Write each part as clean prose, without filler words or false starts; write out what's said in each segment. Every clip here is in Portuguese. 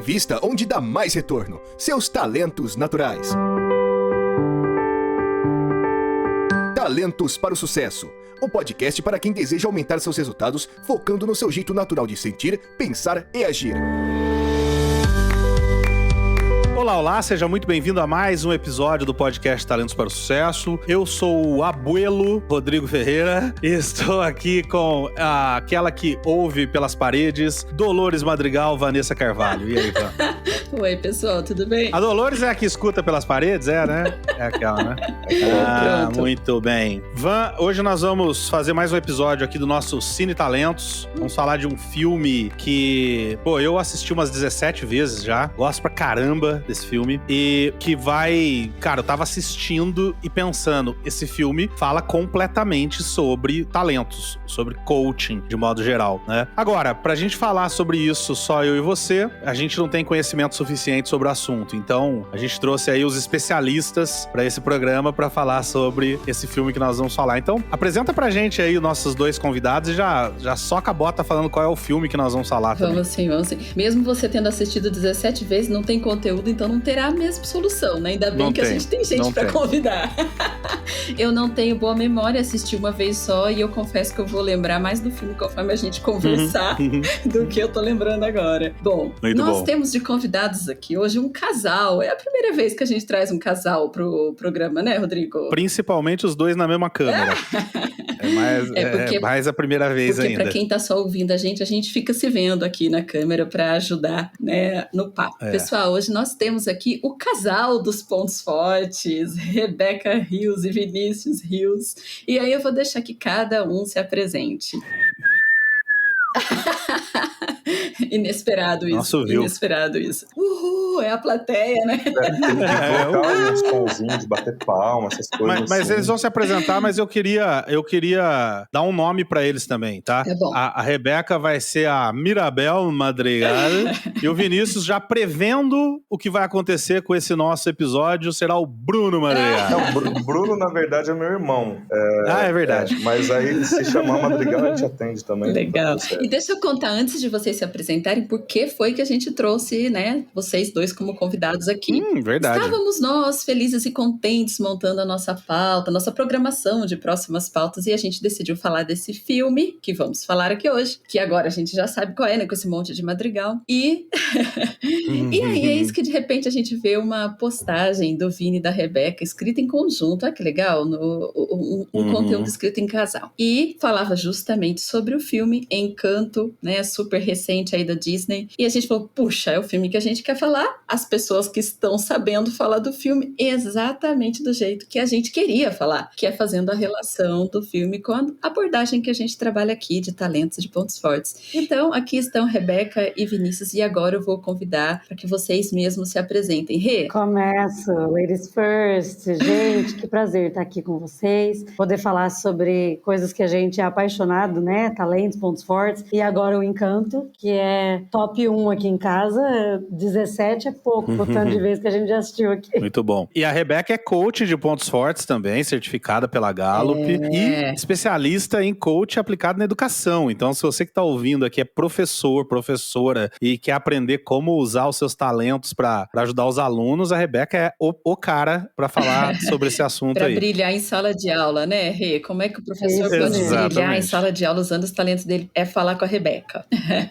revista onde dá mais retorno: seus talentos naturais. Talentos para o Sucesso, o podcast para quem deseja aumentar seus resultados focando no seu jeito natural de sentir, pensar e agir. Olá, seja muito bem-vindo a mais um episódio do podcast Talentos para o Sucesso. Eu sou o abuelo Rodrigo Ferreira e estou aqui com aquela que ouve pelas paredes, Dolores Madrigal, Vanessa Carvalho. E aí, Van? Oi, pessoal, tudo bem? A Dolores é a que escuta pelas paredes, né? É aquela, né? Pronto. Muito bem. Van, hoje nós vamos fazer mais um episódio aqui do nosso Cine Talentos. Vamos falar de um filme que, eu assisti umas 17 vezes já. Gosto pra caramba desse filme. E que vai... Cara, eu tava assistindo e pensando, esse filme fala completamente sobre talentos, sobre coaching, de modo geral, né? Agora, pra gente falar sobre isso só eu e você, a gente não tem conhecimento suficiente sobre o assunto. Então, a gente trouxe aí os especialistas pra esse programa pra falar sobre esse filme que nós vamos falar. Então, apresenta pra gente aí os nossos dois convidados e já soca a bota falando qual é o filme que nós vamos falar também. Vamos sim. Mesmo você tendo assistido 17 vezes, não tem conteúdo, então não terá a mesma solução, né? Ainda bem que a gente tem gente pra convidar. Eu não tenho boa memória, assisti uma vez só e eu confesso que eu vou lembrar mais do filme conforme a gente conversar do que eu tô lembrando agora. Bom, nós temos de convidados aqui hoje um casal. É a primeira vez que a gente traz um casal pro programa, né, Rodrigo? Principalmente os dois na mesma câmera. É mais a primeira vez ainda. Porque pra quem tá só ouvindo a gente fica se vendo aqui na câmera pra ajudar, né, no papo. Pessoal, hoje nós temos aqui o casal dos pontos fortes, Rebeca Rios e Vinícius Rios. E aí eu vou deixar que cada um se apresente. Inesperado isso. Nossa, viu? Inesperado isso. Uhul, é a plateia, né? Tem que colocar uns sonzinhos de bater palma, essas coisas. Mas assim. eles vão se apresentar, mas eu queria dar um nome pra eles também, tá? É bom. A Rebeca vai ser a Mirabel Madrigal e o Vinícius, já prevendo o que vai acontecer com esse nosso episódio, será o Bruno Madrigal. Não, Bruno, na verdade, é meu irmão. É verdade. Mas aí, se chamar Madrigal, a gente atende também. Legal. E deixa eu contar, antes de vocês se apresentarem, por que foi que a gente trouxe, né, vocês dois como convidados aqui. Verdade. Estávamos nós felizes e contentes montando a nossa pauta, nossa programação de próximas pautas, e a gente decidiu falar desse filme que vamos falar aqui hoje, que agora a gente já sabe qual é, né, com esse monte de Madrigal. E aí é isso que de repente a gente vê uma postagem do Vini e da Rebeca escrita em conjunto, olha que legal, um conteúdo escrito em casal. E falava justamente sobre o filme Encanto, né, super recente aí da Disney, e a gente falou, puxa, é o filme que a gente quer falar, as pessoas que estão sabendo falar do filme exatamente do jeito que a gente queria falar, que é fazendo a relação do filme com a abordagem que a gente trabalha aqui de talentos e de pontos fortes. Então, aqui estão Rebeca e Vinícius, e agora eu vou convidar para que vocês mesmos se apresentem. Rê? Começo, ladies first. Gente, que prazer estar aqui com vocês, poder falar sobre coisas que a gente é apaixonado, né, talentos, pontos fortes, e agora o Encanto, que é top 1 aqui em casa, 17 é pouco, o tanto de vezes que a gente já assistiu aqui. Muito bom. E a Rebeca é coach de pontos fortes também, certificada pela Gallup e especialista em coach aplicado na educação. Então, se você que está ouvindo aqui é professor, professora e quer aprender como usar os seus talentos para ajudar os alunos, a Rebeca é o cara para falar sobre esse assunto aí. Para brilhar em sala de aula, né, Rê? Como é que o professor pode brilhar em sala de aula usando os talentos dele? É falar com a Rebeca.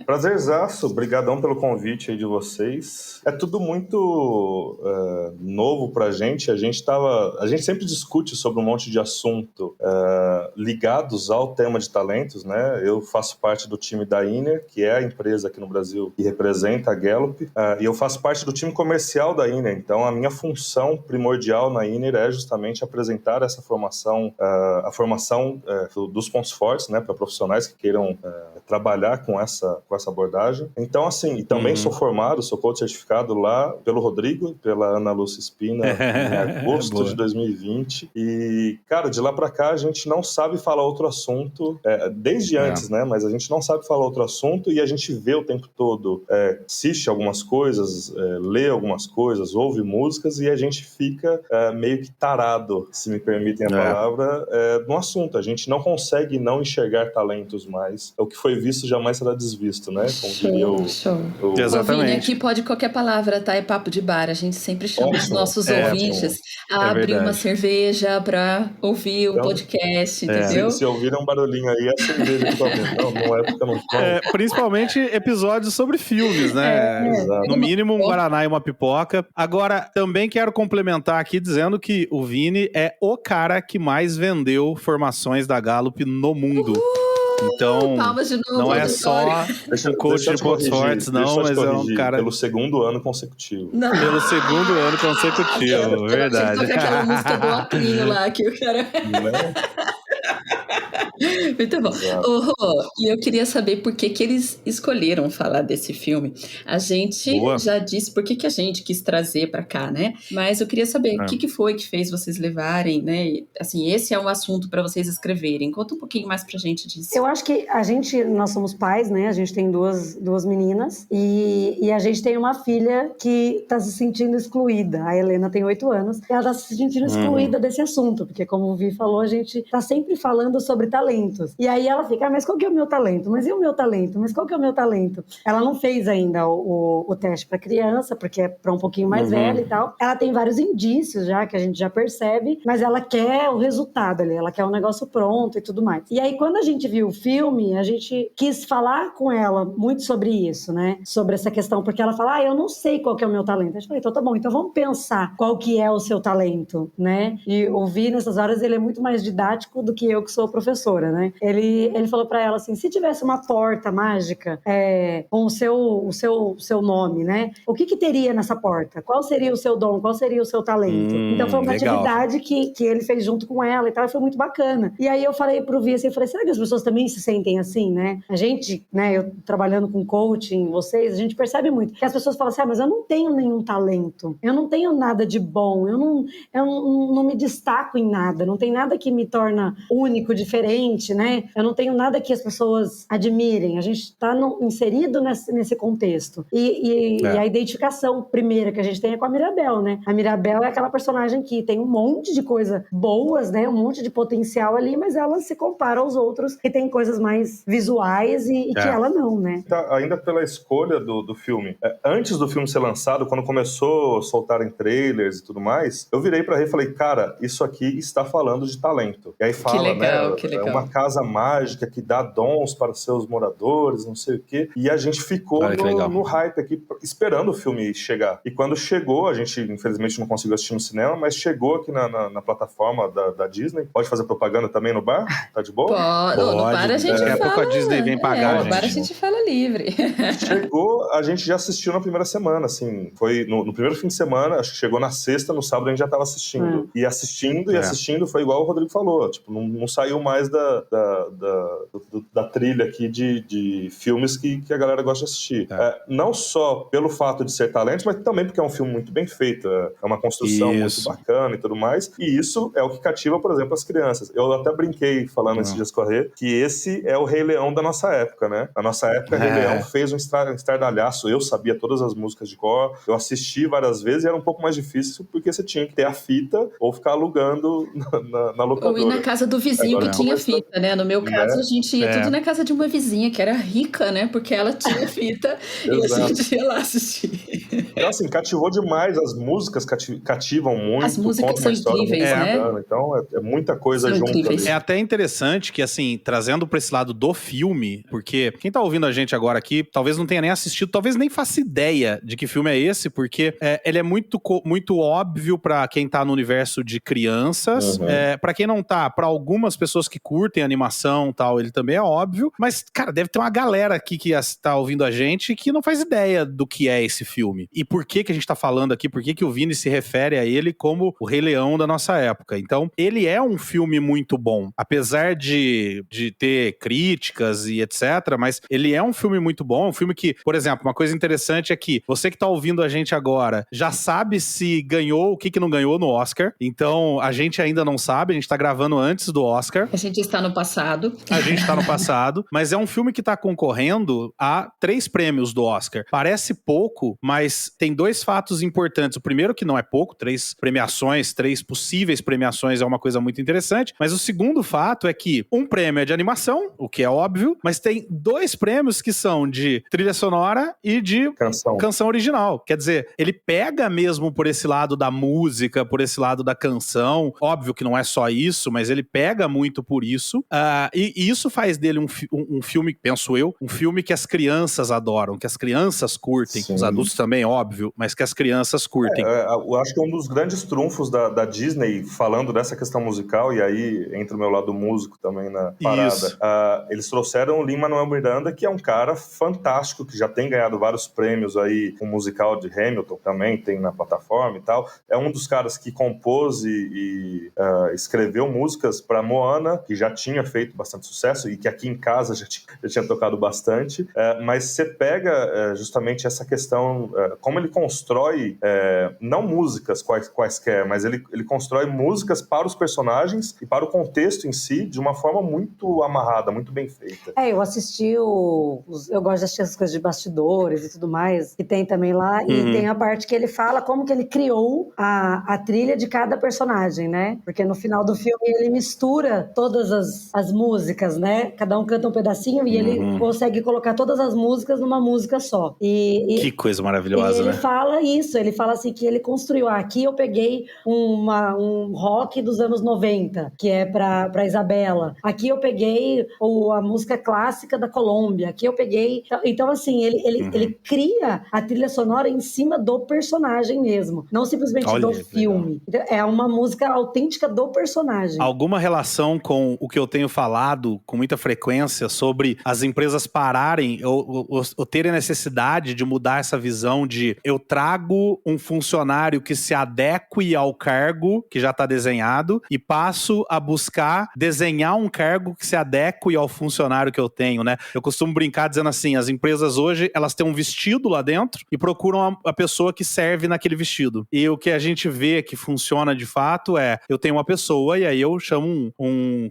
Prazerzaço, brigadão pelo convite aí de vocês. É tudo muito novo pra gente. A gente sempre discute sobre um monte de assunto ligados ao tema de talentos, né? Eu faço parte do time da Inner, que é a empresa aqui no Brasil que representa a Gallup, e eu faço parte do time comercial da Inner. Então, a minha função primordial na Inner é justamente apresentar essa formação, a formação dos pontos fortes, né, para profissionais que queiram trabalhar com essa abordagem. Então, assim, e também sou formado, sou coach certificado indicado lá pelo Rodrigo, pela Ana Lúcia Espina, em agosto de 2020. E, cara, de lá pra cá a gente não sabe falar outro assunto, desde antes, né? Mas a gente não sabe falar outro assunto e a gente vê o tempo todo, assiste algumas coisas, lê algumas coisas, ouve músicas e a gente fica meio que tarado, se me permitem a palavra, no assunto. A gente não consegue não enxergar talentos mais. O que foi visto jamais será desvisto, né? Como diria o... Exatamente. Vini, aqui pode qualquer palavra, tá? É papo de bar. A gente sempre chama os nossos ouvintes a abrir uma cerveja pra ouvir o podcast, entendeu? Se ouvirem um barulhinho aí, é a cerveja que tá ouvindo. Não é porque eu não tomo. Principalmente episódios sobre filmes, né? No mínimo, um Guaraná e uma pipoca. Agora, também quero complementar aqui dizendo que o Vini é o cara que mais vendeu formações da Gallup no mundo. Então, palmas de novo, não é só o coach de pontos fortes, não, mas é um cara... Pelo segundo ano consecutivo. Não. Pelo segundo ano consecutivo, verdade. Toca aquela música do Oclinho lá, que o cara... Muito bom. E eu queria saber por que eles escolheram falar desse filme. A gente já disse por que a gente quis trazer pra cá, né? Mas eu queria saber o que foi que fez vocês levarem, né? Assim, esse é um assunto pra vocês escreverem. Conta um pouquinho mais pra gente disso. Eu acho que nós somos pais, né? A gente tem duas meninas e a gente tem uma filha que tá se sentindo excluída. A Helena tem 8 anos e ela tá se sentindo excluída desse assunto, porque como o Vi falou, a gente tá sempre falando sobre talentos. E aí ela fica, mas qual que é o meu talento? Mas e o meu talento? Mas qual que é o meu talento? Ela não fez ainda o teste para criança, porque é para um pouquinho mais velha e tal. Ela tem vários indícios já, que a gente já percebe, mas ela quer o resultado ali, ela quer um negócio pronto e tudo mais. E aí, quando a gente viu o filme, a gente quis falar com ela muito sobre isso, né? Sobre essa questão, porque ela fala, eu não sei qual que é o meu talento. A gente falou, então tá bom, então vamos pensar qual que é o seu talento, né? E ouvir nessas horas, ele é muito mais didático do que eu que sou professora, né? Ele falou pra ela assim, se tivesse uma porta mágica com o seu nome, né? O que teria nessa porta? Qual seria o seu dom? Qual seria o seu talento? Então foi uma atividade que ele fez junto com ela e tal, e foi muito bacana. E aí eu falei pro Vi assim, eu falei, será que as pessoas também se sentem assim, né? A gente, né, eu trabalhando com coaching, vocês, a gente percebe muito que as pessoas falam assim, mas eu não tenho nenhum talento, eu não tenho nada de bom, eu não me destaco em nada, não tem nada que me torna único, diferente, né? Eu não tenho nada que as pessoas admirem. A gente está inserido nesse contexto. E a identificação primeira que a gente tem é com a Mirabel, né? A Mirabel é aquela personagem que tem um monte de coisas boas, né? Um monte de potencial ali, mas ela se compara aos outros que tem coisas mais visuais e que ela não, né? Ainda pela escolha do filme. Antes do filme ser lançado, quando começou a soltarem trailers e tudo mais, eu virei pra Rê e falei, cara, isso aqui está falando de talento. E aí fala, que legal. É uma casa mágica que dá dons para seus moradores, não sei o quê. E a gente ficou no hype aqui, esperando o filme chegar. E quando chegou, a gente infelizmente não conseguiu assistir no cinema, mas chegou aqui na plataforma da Disney. Pode fazer propaganda também no bar? Tá de boa? Pode. No bar a gente fala. Daqui a pouco a Disney vem pagar, no bar a gente fala livre. Chegou, a gente já assistiu na primeira semana, assim. Foi no primeiro fim de semana, acho que chegou na sexta, no sábado a gente já tava assistindo. E assistindo, foi igual o Rodrigo falou. Tipo, não saiu mais da trilha aqui de filmes que a galera gosta de assistir. Não só pelo fato de ser talento, mas também porque é um filme muito bem feito. É uma construção muito bacana e tudo mais. E isso é o que cativa, por exemplo, as crianças. Eu até brinquei falando esses dias com a Rê, que esse é o Rei Leão da nossa época, né? Na nossa época, Rei Leão fez um estardalhaço. Eu sabia todas as músicas de cor. Eu assisti várias vezes e era um pouco mais difícil porque você tinha que ter a fita ou ficar alugando na locadora. Ou ir na casa do vizinho que tinha fita, né? No meu caso, a gente ia tudo na casa de uma vizinha que era rica, né? Porque ela tinha fita e a gente ia lá assistir. Então, assim, cativou demais. As músicas cativam muito. As músicas são incríveis, né? Então, é muita coisa são junto incríveis. ali. É até interessante que, assim, trazendo pra esse lado do filme, porque quem tá ouvindo a gente agora aqui, talvez não tenha nem assistido, talvez nem faça ideia de que filme é esse, porque ele é muito óbvio pra quem tá no universo de crianças. Pra quem não tá, pra algumas pessoas que curtem animação e tal, ele também é óbvio. Mas, cara, deve ter uma galera aqui que tá ouvindo a gente que não faz ideia do que é esse filme. filme. E por que a gente tá falando aqui, por que o Vini se refere a ele como o Rei Leão da nossa época. Então, ele é um filme muito bom, apesar de ter críticas e etc, mas ele é um filme muito bom, um filme que, por exemplo, uma coisa interessante é que você que tá ouvindo a gente agora já sabe se ganhou, o que não ganhou no Oscar, então a gente ainda não sabe, a gente tá gravando antes do Oscar. A gente está no passado. A gente tá no passado, mas é um filme que tá concorrendo a 3 prêmios do Oscar. Parece pouco, mas tem 2 fatos importantes. O primeiro que não é pouco, 3 premiações, 3 possíveis premiações é uma coisa muito interessante, mas o segundo fato é que um prêmio é de animação, o que é óbvio, mas tem 2 prêmios que são de trilha sonora e de canção original. Quer dizer, ele pega mesmo por esse lado da música, por esse lado da canção. Óbvio que não é só isso, mas ele pega muito por isso. E isso faz dele um filme, penso eu, um filme que as crianças adoram, que as crianças curtem. Sim. Os adultos também, óbvio, mas que as crianças curtem. Eu acho que um dos grandes trunfos da Disney, falando dessa questão musical, e aí entra o meu lado músico também na parada. Eles trouxeram o Lin-Manuel Miranda, que é um cara fantástico, que já tem ganhado vários prêmios aí, um musical de Hamilton também tem na plataforma e tal. É um dos caras que compôs e escreveu músicas para Moana, que já tinha feito bastante sucesso e que aqui em casa já tinha tocado bastante. Mas você pega justamente essa questão, como ele constrói, não músicas quaisquer, mas ele constrói músicas para os personagens e para o contexto em si de uma forma muito amarrada, muito bem feita. Eu assisti eu gosto de assistir essas coisas de bastidores e tudo mais, que tem também lá, e tem a parte que ele fala como que ele criou a trilha de cada personagem, né? Porque no final do filme ele mistura todas as músicas, né? Cada um canta um pedacinho e ele consegue colocar todas as músicas numa música só. Que coisa maravilhosa, ele né? Fala isso, ele fala assim que ele construiu, aqui eu peguei um rock dos anos 90, que é pra Isabela. Aqui eu peguei a música clássica da Colômbia. Aqui eu peguei... Então, assim, ele cria a trilha sonora em cima do personagem mesmo, não simplesmente do filme. Legal. É uma música autêntica do personagem. Alguma relação com o que eu tenho falado com muita frequência sobre as empresas pararem ou terem necessidade de mudar essa visão de eu trago um funcionário que se adeque ao cargo que já está desenhado e passo a buscar desenhar um cargo que se adeque ao funcionário que eu tenho, né? Eu costumo brincar dizendo assim, as empresas hoje, elas têm um vestido lá dentro e procuram a pessoa que serve naquele vestido. E o que a gente vê que funciona de fato eu tenho uma pessoa e aí eu chamo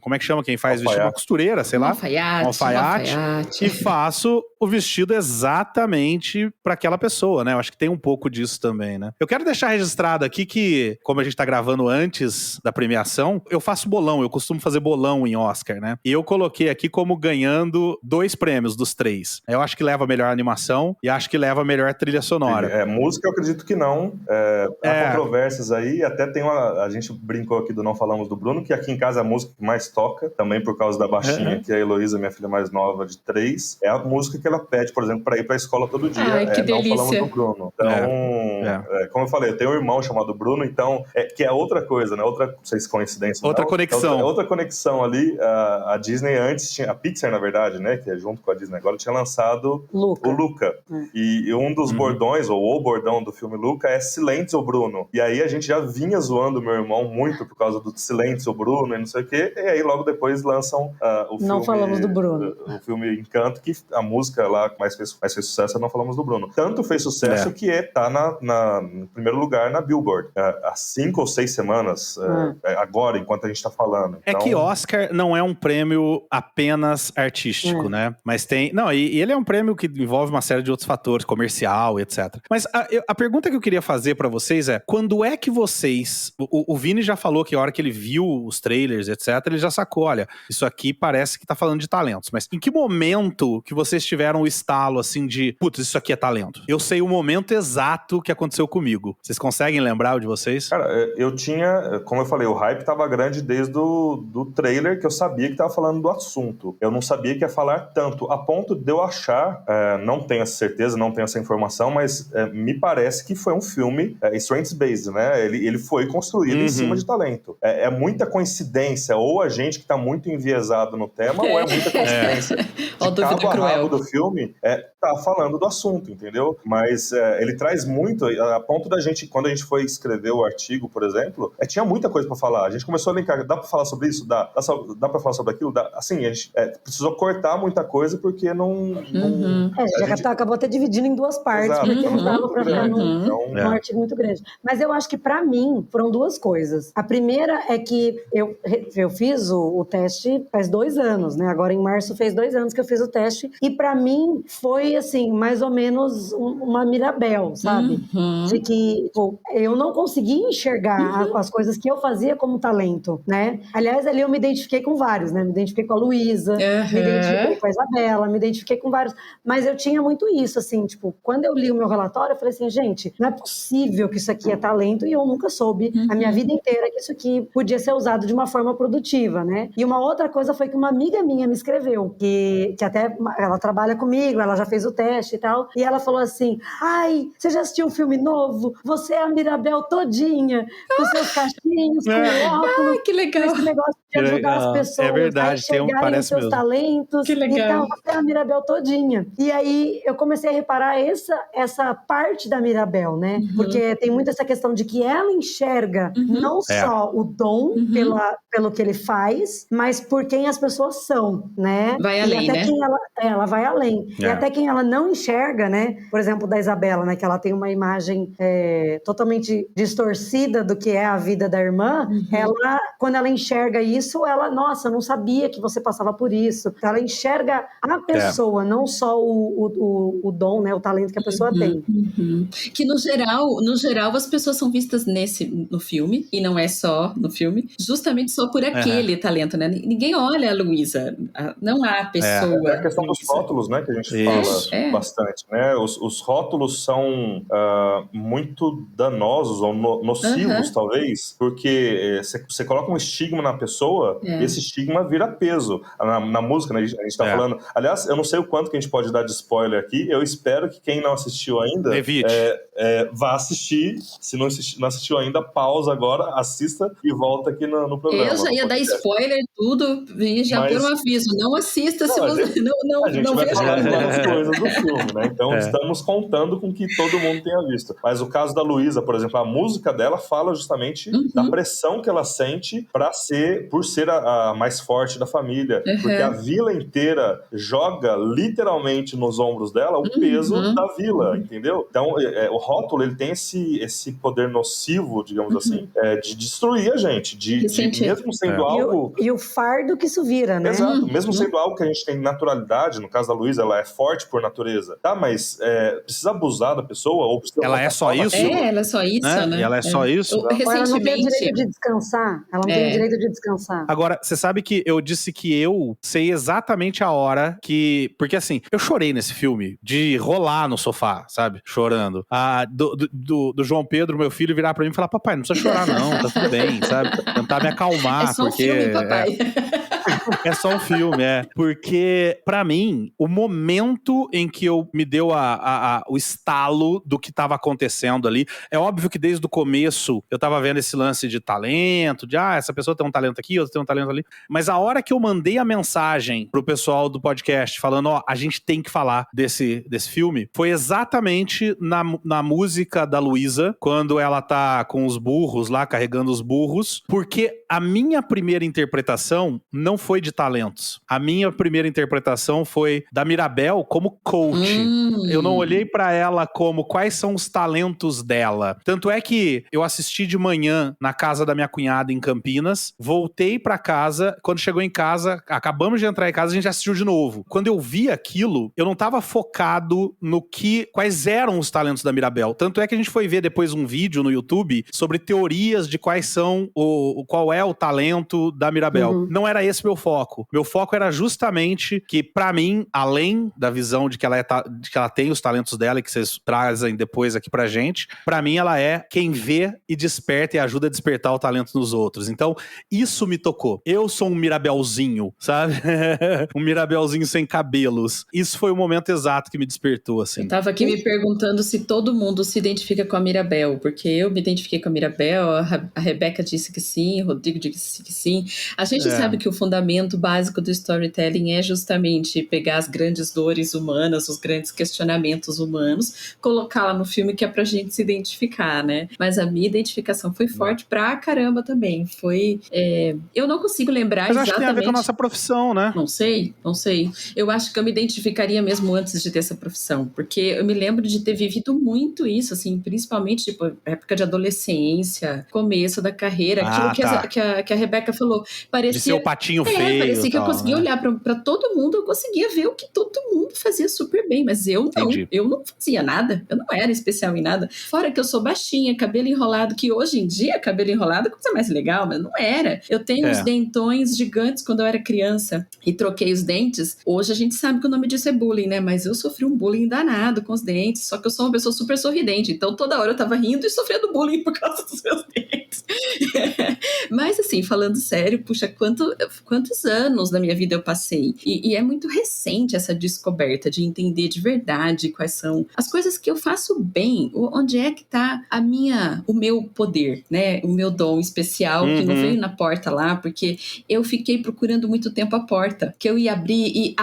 como é que chama quem faz vestido? Uma costureira, sei lá. Um alfaiate. E faço o vestido exatamente para aquela pessoa, né? Eu acho que tem um pouco disso também, né? Eu quero deixar registrado aqui que, como a gente tá gravando antes da premiação, eu faço bolão, eu costumo fazer bolão em Oscar, né? E eu coloquei aqui como ganhando 2 prêmios dos 3. Eu acho que leva a melhor animação e acho que leva a melhor trilha sonora. Música eu acredito que não. Há controvérsias aí, até tem a gente brincou aqui do Não Falamos do Bruno, que aqui em casa é a música que mais toca, também por causa da baixinha, que é a Heloísa, minha filha mais nova, de 3. É a música que ela pede, por exemplo, para ir pra escola todo dia. Ai, que delícia. Não Falamos do Bruno. Então, como eu falei, eu tenho um irmão chamado Bruno, então, que é outra coisa, né? Outra, não sei se coincidência. Outra conexão. Outra conexão ali. A Disney antes tinha, a Pixar, na verdade, né? Que é junto com a Disney agora, tinha lançado o Luca. E um dos bordões, ou o bordão do filme Luca, é Silêncio, Bruno. E aí a gente já vinha zoando meu irmão muito por causa do Silêncio, Bruno e não sei o quê. E aí logo depois lançam o filme... Não Falamos do Bruno. O filme Encanto, que a música lá que mais fez sucesso é Não Falamos do Bruno. Tanto fez sucesso que tá no primeiro lugar na Billboard. Há 5 ou 6 semanas, agora, enquanto a gente tá falando. Então... É que Oscar não é um prêmio apenas artístico, né? Mas tem... Não, e ele é um prêmio que envolve uma série de outros fatores, comercial, etc. Mas a pergunta que eu queria fazer pra vocês é, quando é que vocês... O Vini já falou que a hora que ele viu os trailers, etc., ele já sacou, olha, isso aqui parece que tá falando de talentos. Mas em que momento que vocês tiveram o estalo, assim, de, putz, isso aqui é talento? Eu sei o momento exato que aconteceu comigo. Vocês conseguem lembrar o de vocês? Cara, eu tinha, como eu falei, o hype tava grande desde do trailer, que eu sabia que tava falando do assunto. Eu não sabia que ia falar tanto, a ponto de eu achar, não tenho essa certeza, não tenho essa informação, mas me parece que foi um filme strengths-based, né? Ele foi construído em cima de talento. É muita coincidência, ou a gente que tá muito enviesado no tema, ou é muita coincidência. De cabo a rabo do filme, tá falando do assunto, entendeu? Mas ele traz muito, a ponto da gente, quando a gente foi escrever o artigo, por exemplo, tinha muita coisa pra falar. A gente começou a linkar, dá pra falar sobre isso? Dá pra falar sobre aquilo? Dá. Assim, a gente precisou cortar muita coisa porque não... acabou até dividindo em duas partes, exato, porque não dava pra ficar num artigo muito grande. Mas eu acho que pra mim foram duas coisas. A primeira é que eu fiz o teste faz 2 anos, né? Agora em março fez 2 anos que eu fiz o teste, e pra mim foi assim, mais ou menos uma Mirabel, sabe? De que eu não conseguia enxergar as coisas que eu fazia como talento, né? Aliás, ali eu me identifiquei com vários, né? Me identifiquei com a Luísa, me identifiquei com a Isabela, me identifiquei com vários, mas eu tinha muito isso, assim, tipo, quando eu li o meu relatório, eu falei assim, gente, não é possível que isso aqui é talento, e eu nunca soube a minha vida inteira que isso aqui podia ser usado de uma forma produtiva, né? E uma outra coisa foi que uma amiga minha me escreveu, que até ela trabalha comigo, ela já fez o teste e tal, e ela falou assim, ai, você já assistiu um filme novo? Você é a Mirabel todinha, com seus cachinhos, com óculos. Ai, que legal. Esse negócio de ajudar as pessoas verdade, a enxergarem os seus talentos. Que legal. Então, você é a Mirabel todinha. E aí, eu comecei a reparar essa parte da Mirabel, né? Porque tem muito essa questão de que ela enxerga não só o dom pelo que ele faz, mas por quem as pessoas são, né? Vai além, e até né? quem ela vai além. E até quem ela não enxerga, né? Por exemplo, da Isabela, né? Que ela tem uma imagem totalmente distorcida do que é a vida da irmã. Ela, quando ela enxerga isso, ela, nossa, não sabia que você passava por isso. Ela enxerga a pessoa, não só o dom, né? O talento que a pessoa tem. Que no geral as pessoas são vistas no filme, e não é só no filme, justamente só por aquele talento, né? Ninguém olha a Luísa, não há pessoa. É a questão dos rótulos, né? Que a gente fala bastante, né? Os rótulos são muito danosos ou nocivos, talvez, porque você coloca um estigma na pessoa e esse estigma vira peso. Na música, né, a gente tá falando... Aliás, eu não sei o quanto que a gente pode dar de spoiler aqui, eu espero que quem não assistiu ainda vá assistir. Se não assistiu ainda, pausa agora, assista e volta aqui no programa. Eu já ia dar spoiler tudo e já pôr um aviso. Não assista se você não a gente vai veja. falar de várias coisas do filme, né? Então estamos contando com que todo mundo tenha visto. Mas o caso da Luísa, por exemplo, a música dela fala justamente da pressão que ela sente por ser a mais forte da família. Porque a vila inteira joga literalmente nos ombros dela o peso da vila, entendeu? Então o rótulo, ele tem esse poder nocivo, digamos assim, de destruir a gente, mesmo sendo algo... E o fardo que isso vira, né? Exato, mesmo sendo algo que a gente tem naturalidade, no caso da Luísa, ela é forte por natureza, tá? Mas precisa abusar da pessoa ou precisa... Ela é só isso? Ela é só isso, né? E ela é só isso? Ou ela não tem o direito de descansar. Ela não tem o direito de descansar. Agora, você sabe que eu disse que eu sei exatamente a hora que... Porque assim, eu chorei nesse filme, de rolar no sofá, sabe? Chorando. Do João Pedro, meu filho, virar pra mim e falar, papai, não precisa chorar não, tá tudo bem, sabe? Tentar me acalmar, é só porque... um filme, papai. É só um filme, Porque, pra mim, o momento em que me deu o estalo do que tava acontecendo ali, é óbvio que desde o começo eu tava vendo esse lance de talento, de essa pessoa tem um talento aqui, outra tem um talento ali, mas a hora que eu mandei a mensagem pro pessoal do podcast falando, a gente tem que falar desse filme, foi exatamente na música da Luísa, quando ela tá com os burros lá, carregando os burros, porque a minha primeira interpretação não foi de talentos. A minha primeira interpretação foi da Mirabel como coach. Eu não olhei pra ela como quais são os talentos dela. Tanto é que eu assisti de manhã na casa da minha cunhada em Campinas, voltei pra casa, quando chegou em casa, acabamos de entrar em casa, a gente assistiu de novo. Quando eu vi aquilo, eu não tava focado quais eram os talentos da Mirabel. Tanto é que a gente foi ver depois um vídeo no YouTube sobre teorias de qual é o talento da Mirabel. Não era esse meu foco. Meu foco era justamente que, pra mim, além da visão de que de que ela tem os talentos dela e que vocês trazem depois aqui pra gente, pra mim ela é quem vê e desperta e ajuda a despertar o talento nos outros. Então, isso me tocou. Eu sou um Mirabelzinho, sabe? Um Mirabelzinho sem cabelos. Isso foi o momento exato que me despertou, assim. Eu tava aqui me perguntando se todo mundo se identifica com a Mirabel, porque eu me identifiquei com a Mirabel, a Rebeca disse que sim, o Rodrigo disse que sim. A gente sabe que o fundamento básico do storytelling é justamente pegar as grandes dores humanas, os grandes questionamentos humanos, colocar lá no filme que é pra gente se identificar, né? Mas a minha identificação foi forte pra caramba também. Foi... eu não consigo lembrar Mas exatamente... acho que tem a ver com a nossa profissão, né? Não sei. Eu acho que eu me identificaria mesmo antes de ter essa profissão, porque eu me lembro de ter vivido muito isso, assim, principalmente, tipo, época de adolescência, começo da carreira, aquilo que a Rebeca falou, parecia... De ser o patinho feio. Parecia que eu tal, conseguia né? olhar pra todo mundo, eu conseguia ver o que todo mundo fazia super bem, mas eu não. Entendi. Eu não fazia nada, eu não era especial em nada. Fora que eu sou baixinha, cabelo enrolado, que hoje em dia cabelo enrolado é coisa mais legal, mas não era. Eu tenho uns dentões gigantes quando eu era criança e troquei os dentes. Hoje a gente sabe que o nome disso é bullying, né? Mas eu sofri um bullying danado com os dentes, só que eu sou uma pessoa super sorridente, então toda hora eu tava rindo e sofrendo bullying por causa dos meus dentes. Mas assim, falando sério, puxa, quantos anos da minha vida eu passei? E é muito recente essa descoberta de entender de verdade quais são as coisas que eu faço bem, onde é que tá o meu poder, né? O meu dom especial que não veio na porta lá, porque eu fiquei procurando muito tempo a porta, que eu ia abrir e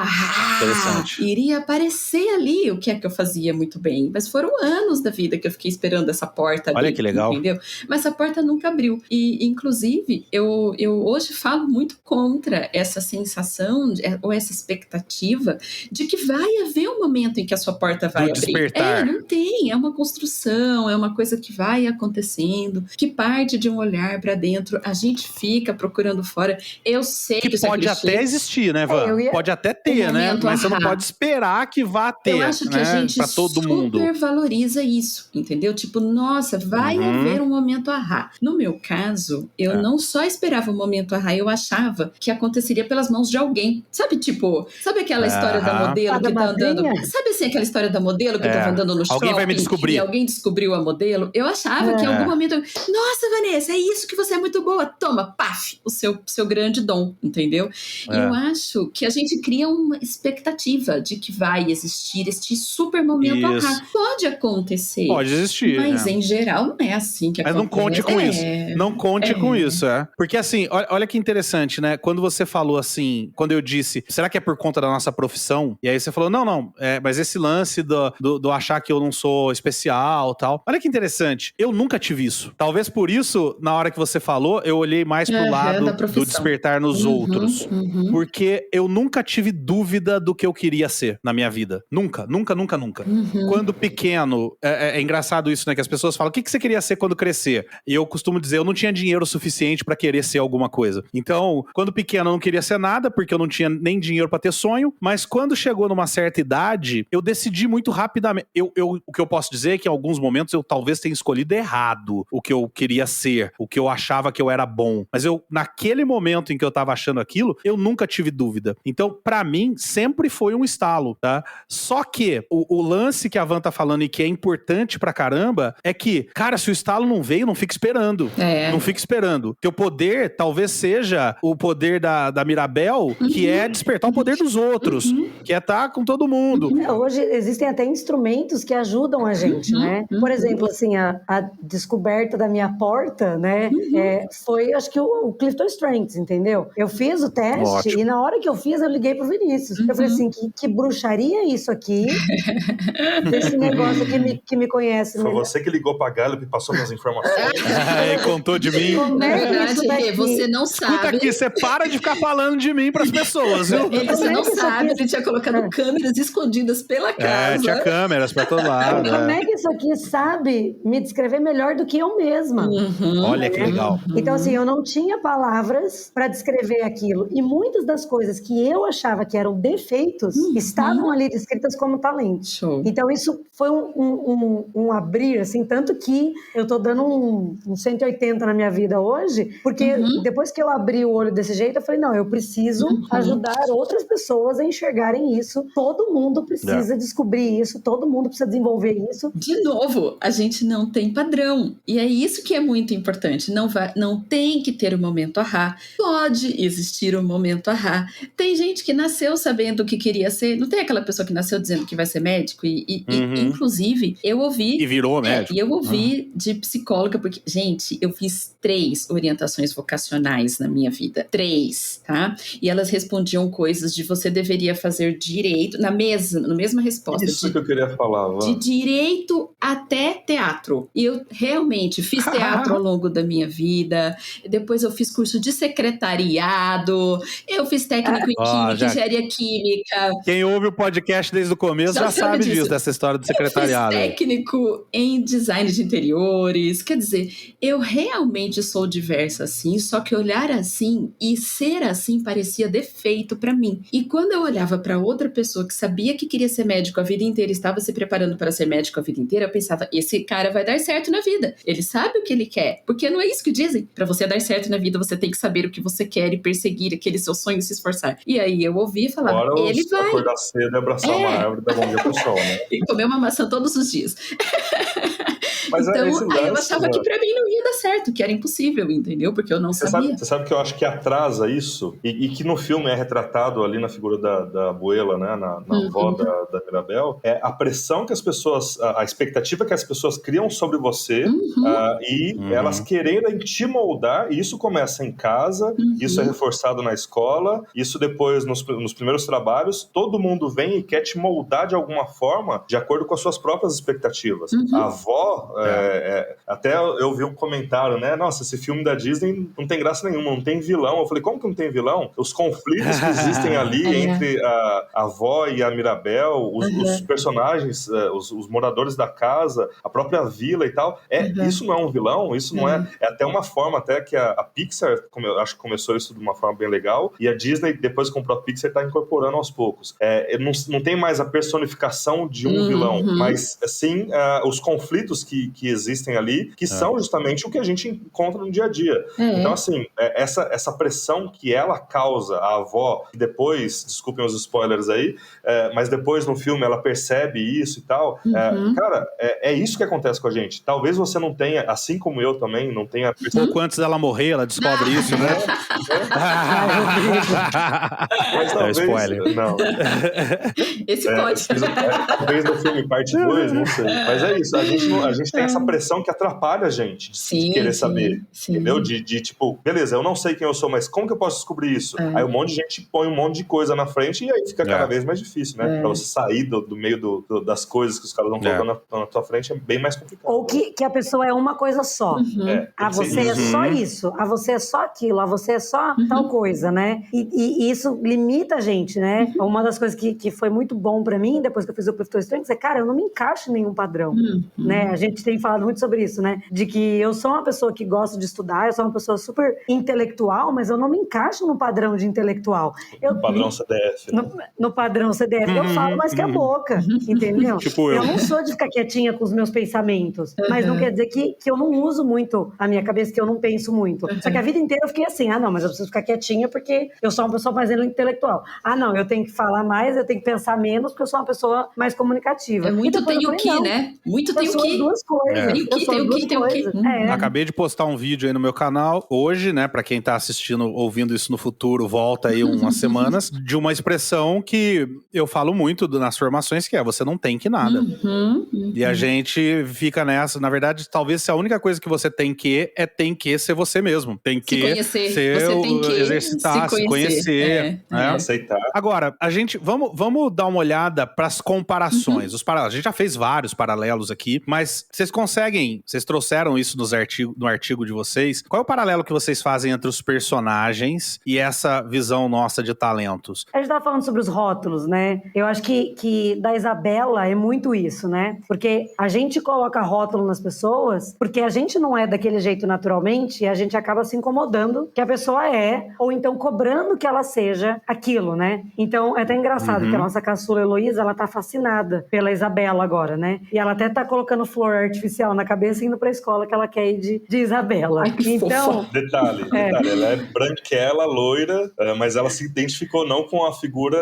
iria aparecer ali o que é que eu fazia muito bem. Mas foram anos da vida que eu fiquei esperando essa porta Olha ali, que legal. entendeu? Mas essa porta nunca abriu. E, inclusive, eu hoje falo muito contra essa sensação, ou essa expectativa de que vai haver um momento em que a sua porta vai abrir. Despertar. Não tem. É uma construção, é uma coisa que vai acontecendo, que parte de um olhar para dentro. A gente fica procurando fora. Eu sei que pode até existir, né, Van? Pode até ter, né? Mas você não pode esperar que vá ter, eu acho que né? a gente pra todo mundo. super valoriza isso, entendeu? Tipo, nossa, vai haver um momento ahá. No meu caso, eu não só esperava o momento ahá, eu achava que aconteceria pelas mãos de alguém. Sabe, tipo, sabe aquela história da modelo que tá andando... Sabe assim, aquela história da modelo que tava andando no shopping? Alguém vai me descobrir. E alguém descobriu a modelo? Eu achava que em algum momento... Nossa, Vanessa, é isso que você é muito boa. Toma, paf, o seu grande dom, entendeu? Eu acho que a gente cria uma expectativa de que vai existir este super momento ahá. Pode acontecer. Pode existir. Mas em geral não é assim que mas acontece. não conte com isso. Não conte com isso, Porque assim, olha que interessante, né? Quando você falou assim, quando eu disse, será que é por conta da nossa profissão? E aí você falou, não, mas esse lance do achar que eu não sou especial e tal. Olha que interessante. Eu nunca tive isso. Talvez por isso, na hora que você falou, eu olhei mais pro lado do despertar nos outros. Porque eu nunca tive dúvida do que eu queria ser na minha vida. Nunca. Quando pequeno, é engraçado isso, né? Que as pessoas falam, o que você queria ser quando crescer? E eu costumo dizer, eu não tinha dinheiro suficiente pra querer ser alguma coisa. Então, quando pequeno eu não queria ser nada, porque eu não tinha nem dinheiro pra ter sonho, mas quando chegou numa certa idade, eu decidi muito rapidamente. O que eu posso dizer é que em alguns momentos eu talvez tenha escolhido errado o que eu queria ser, o que eu achava que eu era bom. Mas naquele momento em que eu tava achando aquilo, eu nunca tive dúvida. Então, pra mim, sempre foi um estalo, tá? Só que o lance que a Van tá falando e que é importante pra caramba é que, cara, se o estalo não veio, não fica esperando. Não fica esperando. Teu poder talvez seja o poder da Mirabel, que é despertar o poder dos outros, que é estar com todo mundo. Hoje existem até instrumentos que ajudam a gente, né? Por exemplo, assim, a descoberta da minha porta, né? Foi, acho que o Clifton Strengths, entendeu? Eu fiz o teste e na hora que eu fiz, eu liguei pro Vinícius. Eu falei assim, que bruxaria isso aqui? Esse negócio que me conhece. Foi você que ligou pra Gallup e passou as informações. E contou de mim. Como é verdade, Rê, você não sabe. Escuta aqui, você para de ficar falando de mim pras pessoas, viu? Você não sabe, ele tinha colocado câmeras escondidas pela casa. Tinha câmeras pra todo lado. Como é que isso aqui sabe me descrever melhor do que eu mesma? Olha que legal. Então, assim, eu não tinha palavras para descrever aquilo. E muitas das coisas que eu achava que eram defeitos estavam ali descritas como talento. Show. Então, isso foi um abrir, assim, tanto que eu tô dando um 180 na minha vida hoje. hoje, porque depois que eu abri o olho desse jeito, eu falei, não, eu preciso ajudar outras pessoas a enxergarem isso. Todo mundo precisa descobrir isso, todo mundo precisa desenvolver isso. De novo, a gente não tem padrão. E é isso que é muito importante. Não tem que ter o momento ahá. Pode existir o momento ahá. Tem gente que nasceu sabendo o que queria ser. Não tem aquela pessoa que nasceu dizendo que vai ser médico? E inclusive, eu ouvi... E virou médico. E eu ouvi de psicóloga, porque, gente, eu fiz 3 orientações vocacionais na minha vida. 3, tá? E elas respondiam coisas de você deveria fazer direito, na mesma resposta. Isso que eu queria falar, Van. De direito até teatro. E eu realmente fiz teatro ao longo da minha vida. Depois eu fiz curso de secretariado. Eu fiz técnico em química, engenharia química. Quem ouve o podcast desde o começo já sabe disso, dessa história do secretariado. Eu fiz técnico em design de interiores. Quer dizer, eu realmente sou diversa assim, só que olhar assim e ser assim parecia defeito pra mim. E quando eu olhava pra outra pessoa que sabia que queria ser médico a vida inteira, estava se preparando para ser médico a vida inteira, eu pensava, esse cara vai dar certo na vida. Ele sabe o que ele quer. Porque não é isso que dizem. Pra você dar certo na vida, você tem que saber o que você quer e perseguir aquele seu sonho e se esforçar. E aí eu ouvi e falava, Agora ele vai. Acordar cedo e abraçar uma árvore e dar bom dia pro sol, né? E comer uma maçã todos os dias. Mas então, esse aí eu lance, achava que pra mim não ia dar certo, que era impossível, entendeu? Porque eu não sabia. Você sabe que eu acho que atrasa isso, e que no filme é retratado ali na figura da abuela, né, na avó da Mirabel, é a pressão que as pessoas, a expectativa que as pessoas criam sobre você, e elas quererem te moldar, e isso começa em casa, isso é reforçado na escola, isso depois nos primeiros trabalhos, todo mundo vem e quer te moldar de alguma forma, de acordo com as suas próprias expectativas. A avó, até eu vi um comentário, né, nossa, esse filme da Disney não tem graça nenhuma, não tem vilão. Eu falei, como que não tem vilão? Os conflitos que existem ali entre a avó e a Mirabel, os personagens, os moradores da casa, a própria vila e tal, isso não é um vilão, isso não é até uma forma até que a Pixar, eu acho que começou isso de uma forma bem legal, e a Disney, depois que comprou a Pixar, está incorporando aos poucos. Não tem mais a personificação de um vilão, mas sim os conflitos que existem ali, que são justamente o que a gente encontra no dia a dia. Então, assim, essa pressão que ela causa, a avó, que depois, desculpem os spoilers aí, mas depois no filme ela percebe isso e tal, cara, é isso que acontece com a gente. Talvez você não tenha, assim como eu também, não tenha... Pouco antes dela morrer, ela descobre isso, né? Mas talvez... spoiler. Não. Esse pode. Talvez no filme parte 2, não sei. Mas é isso, a gente tem essa pressão que atrapalha a gente de querer saber, entendeu? De tipo, beleza, eu não sei quem eu sou, mas como que eu posso descobrir isso? Aí um monte de gente põe um monte de coisa na frente e aí fica cada vez mais difícil, né? Pra você sair do meio das coisas que os caras vão colocando na tua frente é bem mais complicado. Ou que a pessoa é uma coisa só. Você é só isso, você é só aquilo, você é só tal coisa, né? E isso limita a gente, né? Uma das coisas que foi muito bom pra mim, depois que eu fiz o Clifton Strengths, é, cara, eu não me encaixo em nenhum padrão, né? A gente tem falado muito sobre isso, né? De que eu sou uma pessoa que gosta de estudar, eu sou uma pessoa super intelectual, mas eu não me encaixo no padrão de intelectual. No padrão CDF. Né? No padrão CDF. Eu falo mais que a boca, entendeu? Tipo eu não sou de ficar quietinha com os meus pensamentos, mas não quer dizer que eu não uso muito a minha cabeça, que eu não penso muito. Só que a vida inteira eu fiquei assim, não, mas eu preciso ficar quietinha porque eu sou uma pessoa mais intelectual. Não, eu tenho que falar mais, eu tenho que pensar menos porque eu sou uma pessoa mais comunicativa. Muito tem o que, né? Muito tem o que. Duas coisas. Tem o que. Acabei de postar um vídeo aí no meu canal hoje, né? Pra quem tá assistindo, ouvindo isso no futuro, volta aí umas semanas, de uma expressão que eu falo muito nas formações, que é você não tem que nada. E a gente fica nessa, na verdade, talvez a única coisa que você tem que ser você mesmo. Tem que se conhecer. Ser, você tem que exercitar, se conhecer. Aceitar. Agora, a gente, vamos dar uma olhada pras comparações. A gente já fez vários paralelos aqui, mas vocês trouxeram isso no artigo de vocês. Qual é o paralelo que vocês fazem entre os personagens e essa visão nossa de talentos? A gente tava falando sobre os rótulos, né? Eu acho que da Isabela é muito isso, né? Porque a gente coloca rótulo nas pessoas porque a gente não é daquele jeito naturalmente e a gente acaba se incomodando que a pessoa é, ou então cobrando que ela seja aquilo, né? Então é até engraçado que a nossa caçula Heloísa, ela tá fascinada pela Isabela agora, né? E ela até tá colocando flor artificial na cabeça indo pra escola que ela quer ir de Isabela. Ai, que Então, fofa. Detalhe, ela é branquela, loira, mas ela se identificou não com a figura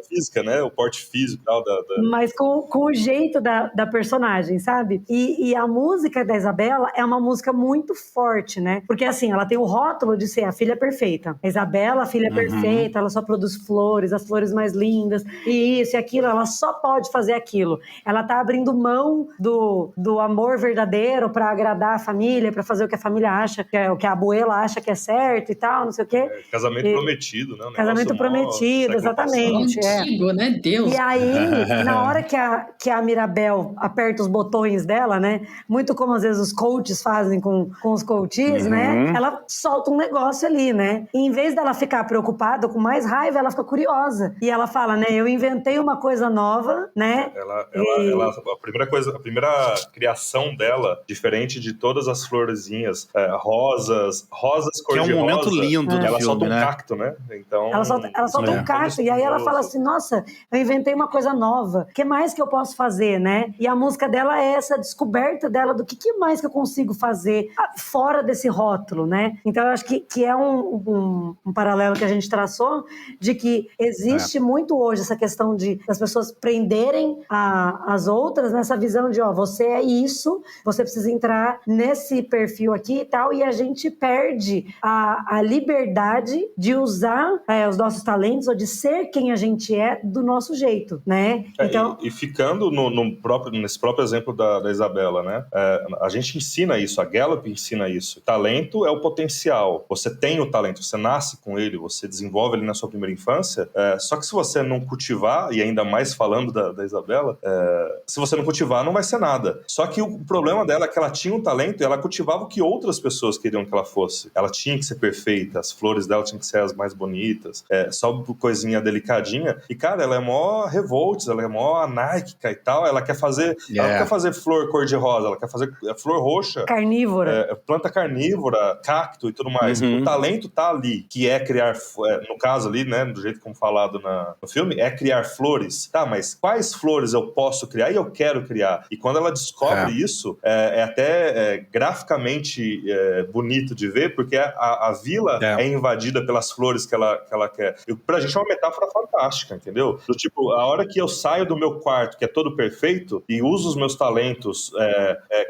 física, né? O porte físico e tal. mas com o jeito da personagem, sabe? E a música da Isabela é uma música muito forte, né? Porque assim, ela tem o rótulo de ser a filha perfeita. A Isabela, a filha perfeita, ela só produz flores, as flores mais lindas, e isso e aquilo, ela só pode fazer aquilo. Ela tá abrindo mão do amor verdadeiro pra agradar a família, pra fazer o que a família acha, o que a abuela acha que é certo e tal, não sei o quê. Casamento prometido, né? Casamento prometido, exatamente. Antigo, né? Deus. E aí, na hora que a Mirabel aperta os botões dela, né? Muito como às vezes os coaches fazem com os coaches, né? Ela solta um negócio ali, né? E em vez dela ficar preocupada, com mais raiva, ela fica curiosa. E ela fala, né? Eu inventei uma coisa nova, né? A primeira criação dela, diferente de todas as florezinhas, rosas cor-de-rosa. Que é um momento lindo do ela filme, solta um né? cacto, né? Então, ela solta um cacto, e aí ela fala assim, nossa, eu inventei uma coisa nova, o que mais que eu posso fazer, né? E a música dela é essa descoberta dela do que mais que eu consigo fazer fora desse rótulo, né? Então eu acho que é um paralelo que a gente traçou de que existe muito hoje essa questão das pessoas prenderem as outras nessa visão de, você é isso, você precisa entrar nesse perfil aqui e tal, e a gente perde a liberdade de usar os nossos talentos ou de ser quem a gente é do nosso jeito, né? Então, e ficando nesse próprio exemplo da Isabela, né? A gente ensina isso, a Gallup ensina isso. Talento é o potencial. Você tem o talento, você nasce com ele, você desenvolve ele na sua primeira infância. Só que se você não cultivar, e ainda mais falando da Isabela, se você não cultivar, não vai ser nada. Só que o problema dela é que ela tinha um talento e ela cultivava o que outras pessoas queriam que ela fosse. Ela tinha que ser perfeita, as flores dela tinham que ser as mais bonitas, só coisinha delicadinha. E, cara, ela é mó revolts, ela é mó anárquica e tal. Ela quer fazer, ela não quer fazer flor cor-de-rosa, ela quer fazer flor roxa. Carnívora. Planta carnívora, cacto e tudo mais. O talento tá ali, que é criar, no caso ali, né, do jeito como falado no filme, é criar flores. Tá, mas quais flores eu posso criar e eu quero criar? E quando ela descobre isso, é até graficamente bonito de ver, porque a vila é invadida pelas flores que ela quer. E pra gente é uma metáfora fantástica, entendeu? Do tipo, a hora que eu saio do meu quarto, que é todo perfeito, e uso os meus talentos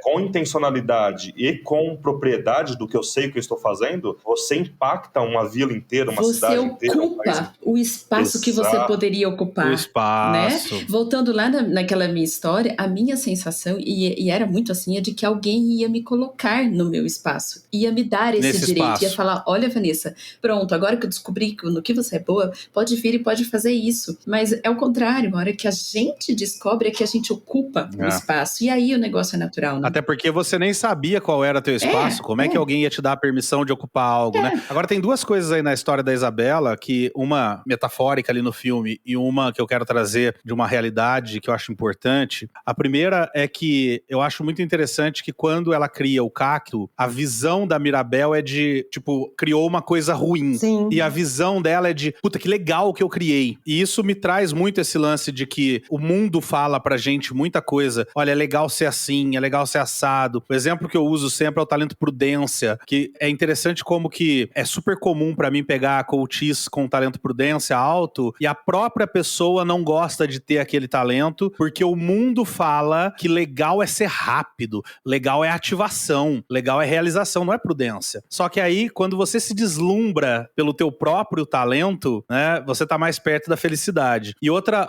com intencionalidade e com propriedade do que eu sei que eu estou fazendo, você impacta uma vila inteira, uma cidade inteira. Você ocupa o espaço que você poderia ocupar. O espaço. Né? Voltando lá naquela minha história, a minha sensação, e era muito assim, é de que alguém ia me colocar no meu espaço, ia me dar esse Nesse direito, espaço. ia falar, olha, Vanessa, pronto, agora que eu descobri no que você é boa, pode vir e pode fazer isso. Mas é o contrário, a hora que a gente descobre é que a gente ocupa o espaço, e aí o negócio é natural, né? Até porque você nem sabia qual era teu espaço, como é que alguém ia te dar a permissão de ocupar algo, né? Agora tem duas coisas aí na história da Isabela, que uma metafórica ali no filme e uma que eu quero trazer de uma realidade que eu acho importante. A primeira é que eu acho muito interessante que quando ela cria o cacto, a visão da Mirabel é de, tipo, criou uma coisa ruim. Sim. E a visão dela é de, puta, que legal o que eu criei. E isso me traz muito esse lance de que o mundo fala pra gente muita coisa. Olha, é legal ser assim, é legal ser assado. O exemplo que eu uso sempre é o talento prudência, que é interessante como que é super comum pra mim pegar coaches com talento prudência alto e a própria pessoa não gosta de ter aquele talento, porque o mundo fala que legal é ser rápido, legal é ativação, legal é realização, não é prudência. Só que aí, quando você se deslumbra pelo teu próprio talento, né, você tá mais perto da felicidade. E outra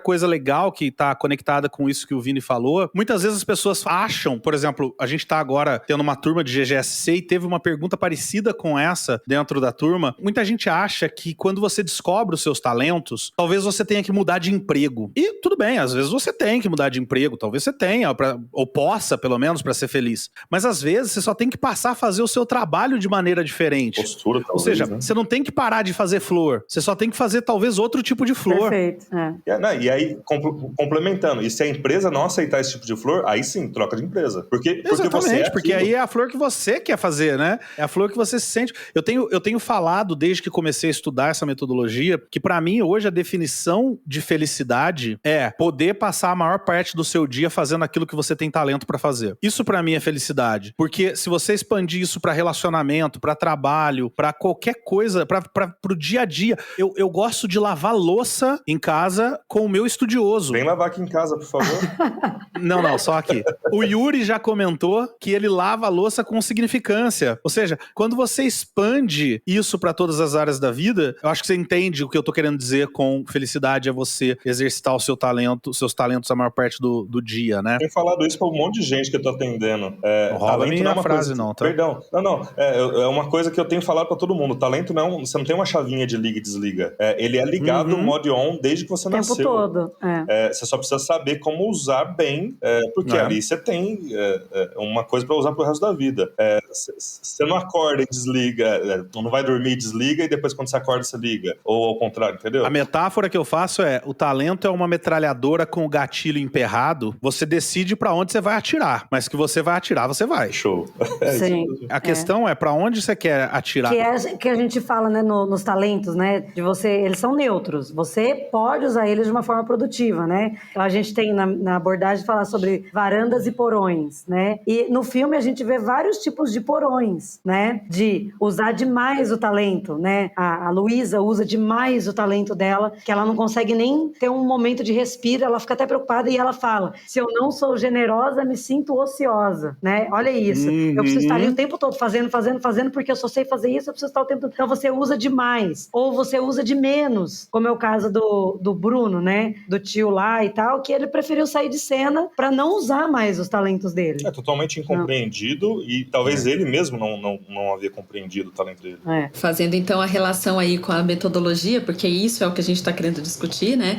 coisa legal que tá conectada com isso que o Vini falou, muitas vezes as pessoas acham, por exemplo, a gente tá agora tendo uma turma de GGSC e teve uma pergunta parecida com essa dentro da turma. Muita gente acha que quando você descobre os seus talentos, talvez você tenha que mudar de emprego. E tudo bem, às vezes você tem que mudar de emprego, talvez você tenha, ou possa, pelo menos, pra ser feliz. Mas às vezes você só tem que passar a fazer o seu trabalho de maneira diferente. Postura, talvez, ou seja, né? você não tem que parar de fazer flor, você só tem que fazer talvez outro tipo de flor. Perfeito. E aí, complementando, e se a empresa não aceitar esse tipo de flor, aí sim, troca de empresa. Porque Exatamente, você é porque aquilo. aí é a flor que você quer fazer, né? É a flor que você se sente. Eu tenho falado, desde que comecei a estudar essa metodologia, que pra mim hoje a definição de felicidade é poder passar a maior parte do seu dia fazendo fazendo aquilo que você tem talento pra fazer. Isso pra mim é felicidade. Porque se você expandir isso pra relacionamento, pra trabalho, pra qualquer coisa, pro dia a dia. Eu gosto de lavar louça em casa com o meu estudioso. Vem lavar aqui em casa, por favor. Não, só aqui. O Yuri já comentou que ele lava a louça com significância. Ou seja, quando você expande isso pra todas as áreas da vida, eu acho que você entende o que eu tô querendo dizer com felicidade é você exercitar o seu talento, os seus talentos a maior parte do dia, né? Tenho falado isso pra um monte de gente que eu tô atendendo. Não rouba a minha frase, não, tá? Perdão. Não. É uma coisa que eu tenho falado pra todo mundo. Talento não, você não tem uma chavinha de liga e desliga. Ele é ligado no modo on desde que você nasceu. O tempo todo. Você só precisa saber como usar bem, porque ali você tem uma coisa pra usar pro resto da vida. Você não acorda e desliga, não vai dormir e desliga, e depois quando você acorda você liga. Ou ao contrário, entendeu? A metáfora que eu faço é, o talento é uma metralhadora com o gatilho emperrado, você decide pra onde você vai atirar, mas que você vai atirar, você vai. Show. Sim. A questão é pra onde você quer atirar. Que a gente fala, né, nos talentos, né, de você, eles são neutros, você pode usar eles de uma forma produtiva, né? Então a gente tem na abordagem falar sobre varandas e porões, né? E no filme a gente vê vários tipos de porões, né? De usar demais o talento, né? A Luísa usa demais o talento dela, que ela não consegue nem ter um momento de respiro, ela fica até preocupada e ela fala, se eu não sou generosa, me sinto ociosa, né? Olha isso, eu preciso estar ali o tempo todo fazendo, porque eu só sei fazer isso, eu preciso estar o tempo todo. Então você usa demais, ou você usa de menos, como é o caso do Bruno, né? Do tio lá e tal, que ele preferiu sair de cena pra não usar mais os talentos dele. É totalmente incompreendido e talvez ele mesmo não havia compreendido o talento dele. Fazendo então a relação aí com a metodologia, porque isso é o que a gente está querendo discutir, né?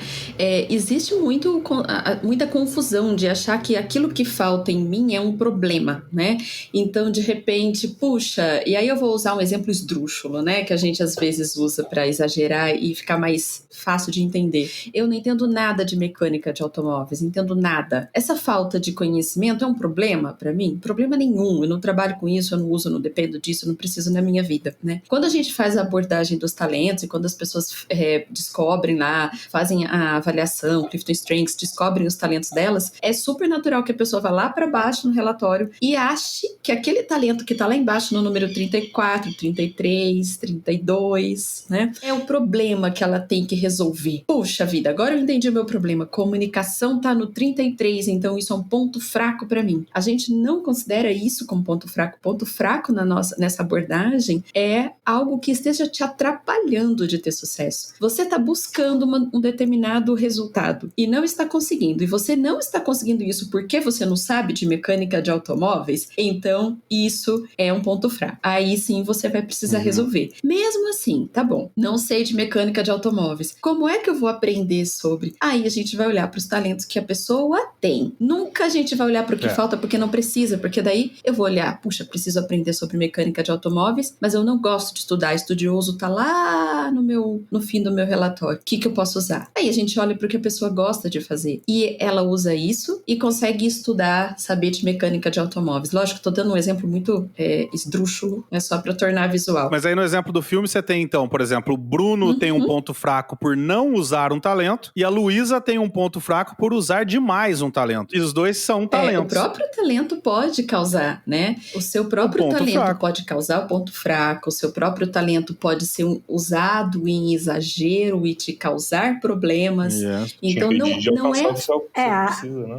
Existe muita confusão de achar que aquilo que falta em mim é um problema, né? Então, de repente, puxa, e aí eu vou usar um exemplo esdrúxulo, né? Que a gente às vezes usa para exagerar e ficar mais fácil de entender. Eu não entendo nada de mecânica de automóveis, entendo nada. Essa falta de conhecimento é um problema para mim? Problema nenhum. Eu não trabalho com isso, eu não uso, não dependo disso, eu não preciso na minha vida, né? Quando a gente faz a abordagem dos talentos e quando as pessoas descobrem lá, fazem a avaliação, Clifton Strengths, descobrem os talentos delas, é super natural que a pessoa vá lá para baixo no relatório e ache que aquele talento que tá lá embaixo no número 34, 33, 32, né? É o problema que ela tem que resolver. Puxa vida, agora eu entendi o meu problema. Comunicação tá no 33, então isso é um ponto fraco para mim. A gente não considera isso como ponto fraco. Ponto fraco nessa abordagem é algo que esteja te atrapalhando de ter sucesso. Você tá buscando um determinado resultado e não está conseguindo. E você não está conseguindo isso porque você não sabe de mecânica de automóveis, então isso é um ponto fraco. Aí sim você vai precisar resolver. Mesmo assim, tá bom, não sei de mecânica de automóveis. Como é que eu vou aprender sobre? Aí a gente vai olhar para os talentos que a pessoa tem. Nunca a gente vai olhar para o que falta porque não precisa, porque daí eu vou olhar, puxa, preciso aprender sobre mecânica de automóveis, mas eu não gosto de estudar. Estudioso tá lá no fim do meu relatório. O que eu posso usar? Aí a gente olha para o que a pessoa gosta de fazer. E ela usa isso e consegue estudar, saber de mecânica de automóveis. Lógico, tô dando um exemplo muito esdrúxulo, é só para tornar visual. Mas aí no exemplo do filme você tem então, por exemplo, o Bruno tem um ponto fraco por não usar um talento e a Luísa tem um ponto fraco por usar demais um talento. E os dois são talentos. O próprio talento pode causar, né? O seu próprio talento pode causar o ponto fraco, o seu próprio talento pode ser usado em exagero e te causar problemas. Então não é...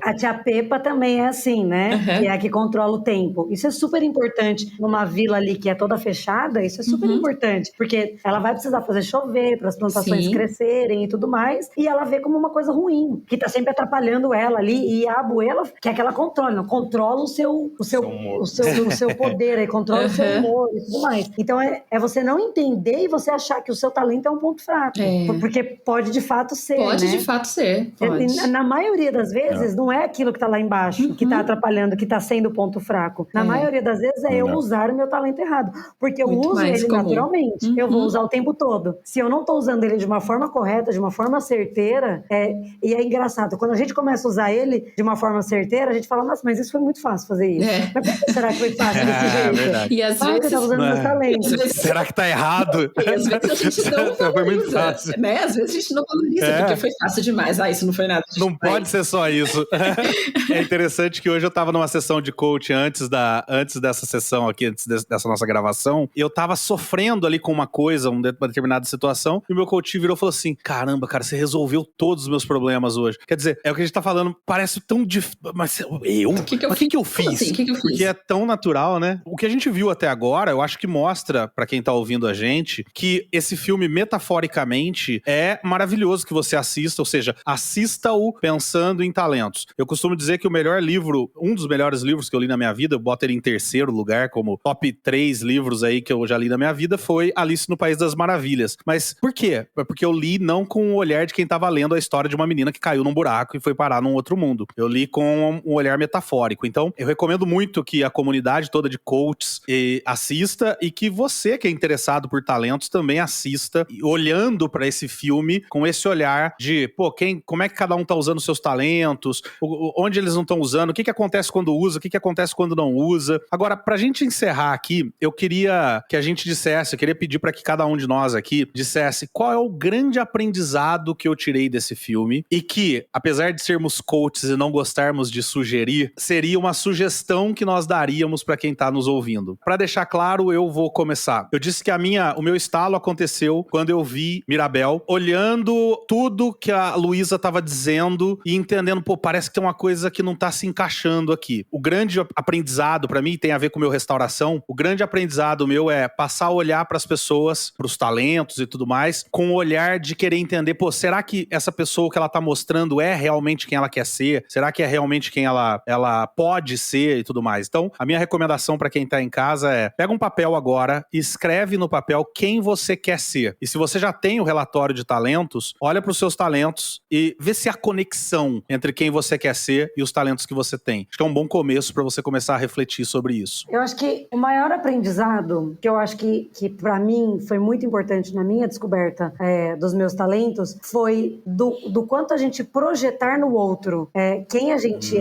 A tia Pepa também é assim, né? Que é a que controla o tempo. Isso é super importante numa vila ali que é toda fechada, isso é super importante, porque ela vai precisar fazer chover para as plantações crescerem e tudo mais, e ela vê como uma coisa ruim, que tá sempre atrapalhando ela ali, e a abuela quer que ela controle, não controla o seu poder, aí controla o seu humor e tudo mais. Então é você não entender e você achar que o seu talento é um ponto fraco, porque pode de fato ser, de fato ser. Na maioria das vezes não é aquilo que tá lá embaixo que tá atrapalhando, que tá sendo o ponto fraco. Na maioria das vezes é eu usar o meu talento errado, porque eu uso ele naturalmente, eu vou usar o tempo todo. Se eu não tô usando ele de uma forma correta, de uma forma certeira, e é engraçado, quando a gente começa a usar ele de uma forma certeira, a gente fala, nossa, mas isso foi muito fácil fazer isso. Mas por que será que foi fácil desse jeito? Verdade. E às vezes... eu tava usando meus talentos. Será que tá errado? E às vezes a gente não valoriza, foi muito fácil. né? Às vezes a gente não valoriza, porque foi fácil demais. Isso não foi nada. Não pode ser só isso. É interessante que hoje eu tava numa sessão de coach antes dessa sessão aqui, dessa nossa gravação, e eu tava sofrendo ali com uma coisa, uma determinada situação, e o meu coach virou e falou assim, caramba, cara, você resolveu todos os meus problemas hoje. Quer dizer, é o que a gente tá falando, parece tão difícil, mas o que eu fiz? Assim, que eu fiz? Porque é tão natural, né? O que a gente viu até agora, eu acho que mostra, pra quem tá ouvindo a gente, que esse filme, metaforicamente, é maravilhoso que você assista, ou seja, assista-o pensando em talentos. Eu costumo dizer que o melhor livro, um dos melhores livros que eu li na minha vida, eu boto ele em terceiro lugar, como top 3 livros aí que eu já li na minha vida, foi Alice no País das Maravilhas. Mas por quê? Porque eu li não com o olhar de quem tava lendo a história de uma menina que caiu num buraco e foi parar num outro mundo. Eu li com um olhar metafórico. Então, eu recomendo muito que a comunidade toda de coaches assista e que você, que é interessado por talentos, também assista, olhando pra esse filme com esse olhar de, pô, como é que cada um tá usando seus talentos, onde eles não estão usando, o que acontece quando usa, o que acontece quando não usa. Agora, pra gente encerrar aqui, eu queria que a gente dissesse, eu queria pedir pra que cada um de nós aqui dissesse qual é o grande aprendizado que eu tirei desse filme e que, apesar de sermos coaches e não gostarmos de sugerir, seria uma sugestão que nós daríamos pra quem tá nos ouvindo. Pra deixar claro, eu vou começar. Eu disse que o meu estalo aconteceu quando eu vi Mirabel, olhando tudo que a Luísa tava dizendo e entendendo, pô, parece que tem uma coisa que não tá se encaixando aqui. O grande aprendizado pra mim tem a ver com o meu restauração. O grande aprendizado meu é passar a olhar pras pessoas, pros talentos e tudo mais, com o olhar de querer entender, pô, será que essa pessoa que ela tá mostrando é realmente quem ela quer ser? Será que é realmente quem ela pode ser e tudo mais? Então, a minha recomendação pra quem tá em casa é, pega um papel agora e escreve no papel quem você quer ser. E se você já tem o relatório de talentos, olha pros seus talentos e vê se há conexão entre quem você quer ser e os talentos que você tem. Acho que é um bom começo pra você começar a refletir sobre isso. Eu acho que o maior aprendizado, que eu acho que para mim foi muito importante na minha descoberta dos meus talentos, foi do quanto a gente projetar no outro quem a gente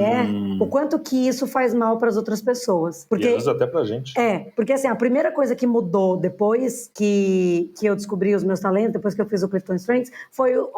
o quanto que isso faz mal para as outras pessoas. Porque, e às vezes até pra gente. Porque assim, a primeira coisa que mudou depois que eu descobri os meus talentos, depois que eu fiz o Clifton Strengths, foi o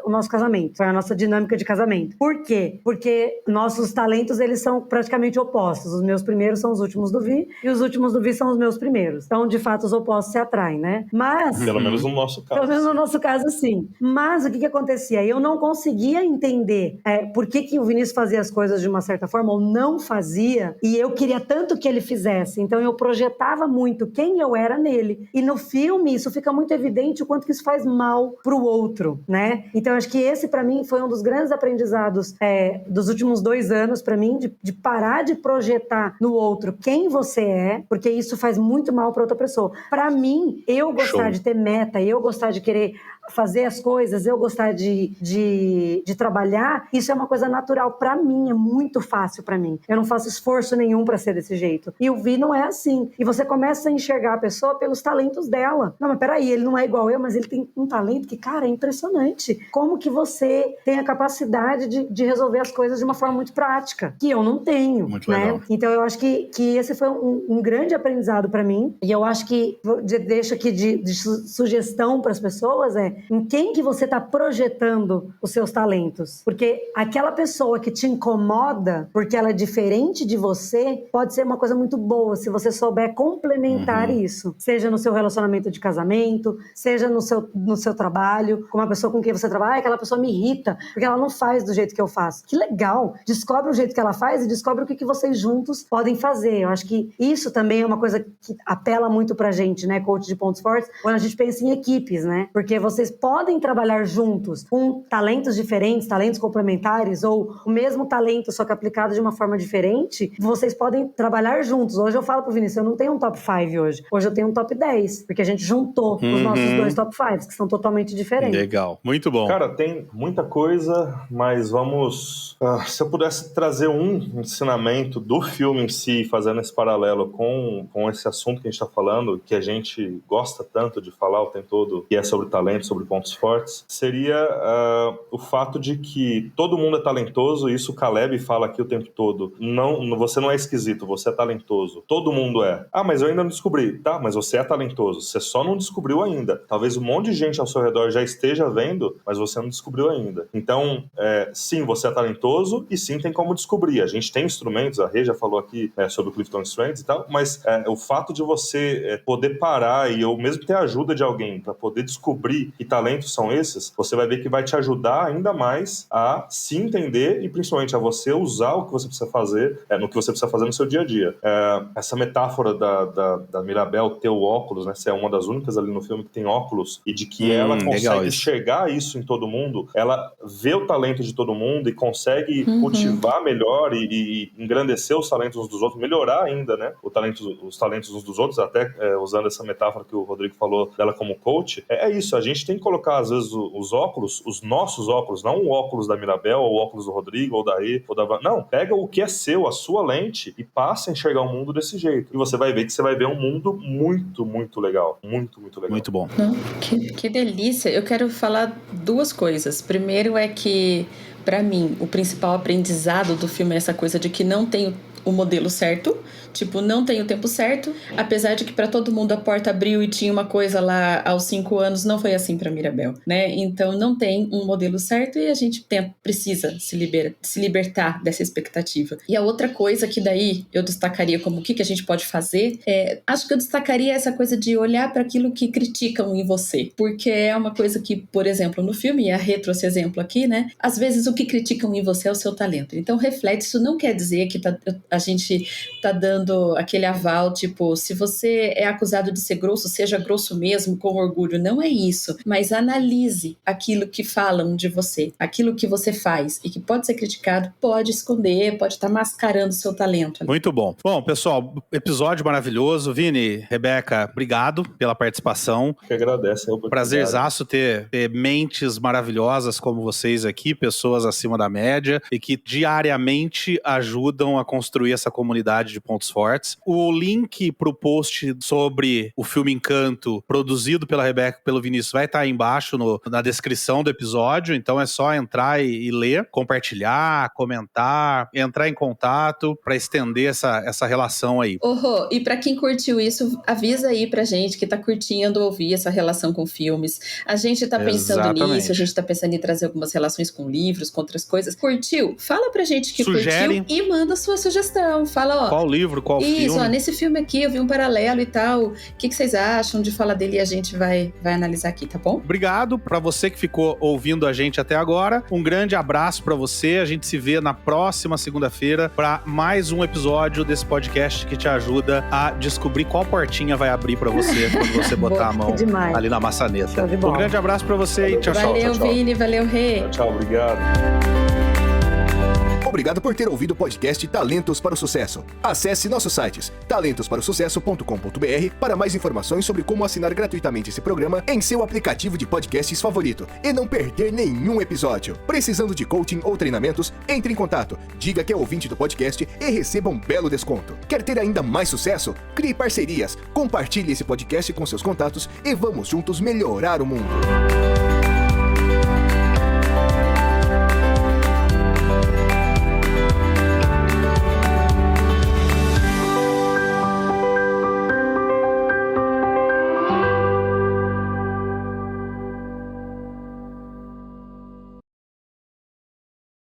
nosso casamento, foi a nossa dinâmica de casamento. Por quê? Porque nossos talentos, eles são praticamente opostos. Os meus primeiros são os últimos do Vi, e os últimos do Vi são os meus primeiros. Então, de fato, os opostos se atraem, né? Mas... Pelo menos no nosso caso. Pelo menos no nosso caso, sim. Mas o que acontecia? Eu não conseguia entender por que o Vinícius fazia as coisas de uma certa forma ou não fazia, e eu queria tanto que ele fizesse. Então, eu projetava muito quem eu era nele. E no filme, isso fica muito evidente o quanto que isso faz mal pro outro, né? Então, acho que esse, pra mim, foi um dos grandes aprendizados dos últimos 2 anos, pra mim, de parar de projetar no outro quem você é, porque isso faz muito mal pra outra pessoa. Pra mim, eu gostar de ter meta, eu gostar de querer fazer as coisas, eu gostar de trabalhar, isso é uma coisa natural pra mim, é muito fácil pra mim. Eu não faço esforço nenhum pra ser desse jeito. E o Vi não é assim. E você começa a enxergar a pessoa pelos talentos dela. Não, mas peraí, ele não é igual eu, mas ele tem um talento que, cara, é impressionante. Como que você tem a capacidade de resolver as coisas de uma forma muito prática, que eu não tenho, muito né? legal. Então eu acho que esse foi um grande aprendizado pra mim, e eu acho que deixo aqui de sugestão pras pessoas em quem que você tá projetando os seus talentos. Porque aquela pessoa que te incomoda, porque ela é diferente de você, pode ser uma coisa muito boa, se você souber complementar isso. Seja no seu relacionamento de casamento, seja no seu trabalho, com uma pessoa com quem você trabalha, aquela pessoa me irrita, porque ela não faz do jeito que eu faço. Que legal! Descobre o jeito que ela faz e descobre o que vocês juntos podem fazer. Eu acho que isso também é uma coisa que apela muito pra gente, né, coach de pontos fortes, quando a gente pensa em equipes, né? Porque vocês podem trabalhar juntos com talentos diferentes, talentos complementares, ou o mesmo talento, só que aplicado de uma forma diferente, vocês podem trabalhar juntos. Hoje eu falo pro Vinícius, eu não tenho um top 5 hoje. Hoje eu tenho um top 10, porque a gente juntou os nossos 2 top 5, que são totalmente diferentes. Legal, muito bom. Cara, tem muita coisa, mas vamos... se eu pudesse trazer um ensinamento do filme em si, fazendo esse paralelo com esse assunto que a gente tá falando, que a gente gosta tanto de falar o tempo todo, que é sobre talentos, sobre pontos fortes, seria o fato de que todo mundo é talentoso, e isso o Caleb fala aqui o tempo todo. Não, você não é esquisito, você é talentoso. Todo mundo é. Ah, mas eu ainda não descobri. Tá, mas você é talentoso. Você só não descobriu ainda. Talvez um monte de gente ao seu redor já esteja vendo, mas você não descobriu ainda. Então, sim, você é talentoso e sim, tem como descobrir. A gente tem instrumentos, a Rê já falou aqui sobre o Clifton Strengths e tal, mas o fato de você poder parar e ou mesmo ter a ajuda de alguém para poder descobrir que talentos são esses, você vai ver que vai te ajudar ainda mais a se entender e principalmente a você usar o que você precisa fazer, no que você precisa fazer no seu dia a dia. Essa metáfora da Mirabel ter o óculos, né? Você é uma das únicas ali no filme que tem óculos e de que ela consegue enxergar isso em todo mundo, ela vê o talento de todo mundo e consegue cultivar melhor e engrandecer os talentos uns dos outros, melhorar ainda, né? Os talentos uns dos outros, até usando essa metáfora que o Rodrigo falou dela como coach. É isso, a gente tem que colocar às vezes os óculos, os nossos óculos, não o óculos da Mirabel, ou o óculos do Rodrigo, ou da Rê, ou da... Não, pega o que é seu, a sua lente, e passa a enxergar o mundo desse jeito. E você vai ver que você vai ver um mundo muito, muito legal. Muito, muito legal. Muito bom. Que delícia. Eu quero falar duas coisas. Primeiro é que, pra mim, o principal aprendizado do filme é essa coisa de que não tem o modelo certo, tipo, não tem o tempo certo, apesar de que pra todo mundo a porta abriu e tinha uma coisa lá aos 5 anos, não foi assim pra Mirabel, né? Então não tem um modelo certo e a gente precisa se libertar dessa expectativa. E a outra coisa que daí eu destacaria como o que a gente pode fazer, acho que eu destacaria essa coisa de olhar para aquilo que criticam em você, porque é uma coisa que, por exemplo, no filme, e a Rê trouxe exemplo aqui, né? Às vezes o que criticam em você é o seu talento. Então reflete, isso não quer dizer que a gente tá dando aquele aval, tipo, se você é acusado de ser grosso, seja grosso mesmo, com orgulho. Não é isso, mas analise aquilo que falam de você, aquilo que você faz e que pode ser criticado, pode esconder, pode estar mascarando o seu talento. Muito bom. Bom, pessoal, episódio maravilhoso. Vini, Rebeca, obrigado pela participação. Que agradece. Prazerzaço ter mentes maravilhosas como vocês aqui, pessoas acima da média e que diariamente ajudam a construir essa comunidade de pontos fortes. O link pro post sobre o filme Encanto, produzido pela Rebeca e pelo Vinícius, vai estar aí embaixo na descrição do episódio, então é só entrar e ler, compartilhar, comentar, entrar em contato para estender essa relação aí. E pra quem curtiu isso, avisa aí pra gente que tá curtindo ouvir essa relação com filmes. A gente tá pensando nisso, a gente tá pensando em trazer algumas relações com livros, com outras coisas. Curtiu? Fala pra gente que curtiu e manda sua sugestão. Fala, qual livro, qual filme? Isso, nesse filme aqui eu vi um paralelo e tal. O que vocês acham de falar dele e a gente vai analisar aqui, tá bom? Obrigado pra você que ficou ouvindo a gente até agora. Um grande abraço pra você. A gente se vê na próxima segunda-feira pra mais um episódio desse podcast que te ajuda a descobrir qual portinha vai abrir pra você quando você botar a mão ali na maçaneta. Um grande abraço pra você e tchau, tchau. Valeu, Vini, valeu, Rê. Tchau, obrigado. Obrigado por ter ouvido o podcast Talentos para o Sucesso. Acesse nossos sites talentosparosucesso.com.br para mais informações sobre como assinar gratuitamente esse programa em seu aplicativo de podcasts favorito e não perder nenhum episódio. Precisando de coaching ou treinamentos? Entre em contato, diga que é ouvinte do podcast e receba um belo desconto. Quer ter ainda mais sucesso? Crie parcerias, compartilhe esse podcast com seus contatos e vamos juntos melhorar o mundo.